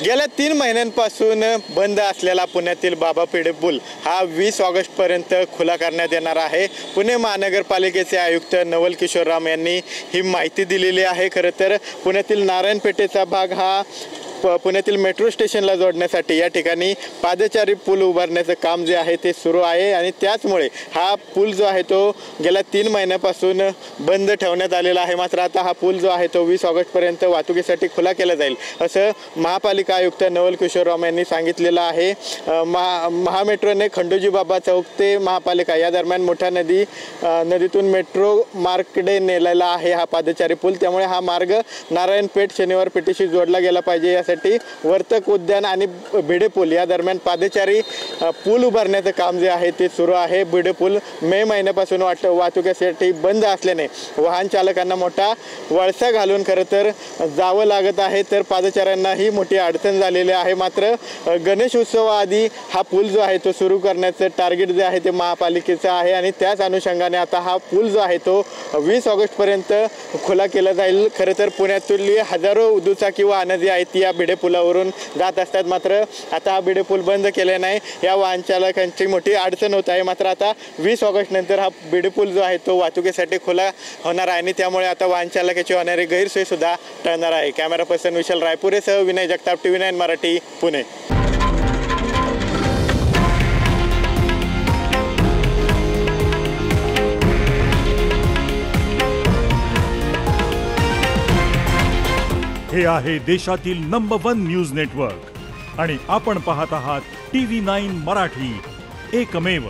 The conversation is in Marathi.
गेल्या 3 महिन्यांपासून बंद असलेला पुण्यातील बाबा पेढे पूल हा 20 ऑगस्टपर्यंत खुला करण्यात येणार आहे। पुणे महानगरपालिकेचे आयुक्त नवल किशोर राम यांनी ही माहिती दिलेली आहे। खरं तर पुण्यातील नारायणपेठेचा भाग हा पुण्यातील मेट्रो स्टेशनला जोडण्यासाठी या ठिकाणी पादचारी पूल उभारण्याचं काम जे आहे ते सुरू आहे आणि त्याचमुळे हा पूल जो आहे तो गेल्या 3 महिन्यापासून बंद ठेवण्यात आलेला आहे। मात्र आता हा पूल जो आहे तो 20 ऑगस्टपर्यंत वाहतुकीसाठी खुला केला जाईल असं महापालिका आयुक्त नवल किशोर राम यांनी सांगितलेलं आहे। महामेट्रोने खंडोजी बाबा चौक ते महापालिका या दरम्यान मोठ्या नदीतून मेट्रो मार्गकडे नेलेला आहे हा पादचारी पूल। त्यामुळे हा मार्ग नारायणपेठ शनिवार पेठेशी जोडला गेला पाहिजे यासाठी वर्तक उद्यान आणि भिडे पूल या दरम्यान पादचारी पूल उभारण्याचं काम जे आहे ते सुरू आहे। भिडे पूल मे महिन्यापासून वाहतुकीसाठी बंद असल्याने वाहन चालकांना मोठा वळसा घालून खरं तर जावं लागत आहे, तर पादचाऱ्यांनाही मोठी अडचण झालेली आहे। मात्र गणेश उत्सवाआधी हा पूल जो आहे तो सुरू करण्याचं टार्गेट जे आहे ते महापालिकेचं आहे आणि त्याच अनुषंगाने आता हा पूल जो आहे तो 20 ऑगस्टपर्यंत खुला केला जाईल। खरं तर पुण्यातील हजारो दुचाकी वाहनं जी आहेत ती या भिडे पुलावरून जात असतात, मात्र आता हा भिडे पूल बंद केले नाही या वाहन चालकांची मोठी अडचण होत आहे। मात्र आता 20 ऑगस्ट नंतर हा भिडे पूल जो आहे तो वाहतुकीसाठी खुला होणार आहे आणि त्यामुळे आता वाहन चालकाची होणारी गैरसोय सुद्धा टळणार आहे। कॅमेरा पर्सन विशाल रायपुरेसह विनय जगताप, TV9 मराठी, पुणे। हे आहे देशातील नंबर 1 न्यूज नेटवर्क आणि आपण पाहत आहात TV9 मराठी, एकमेव।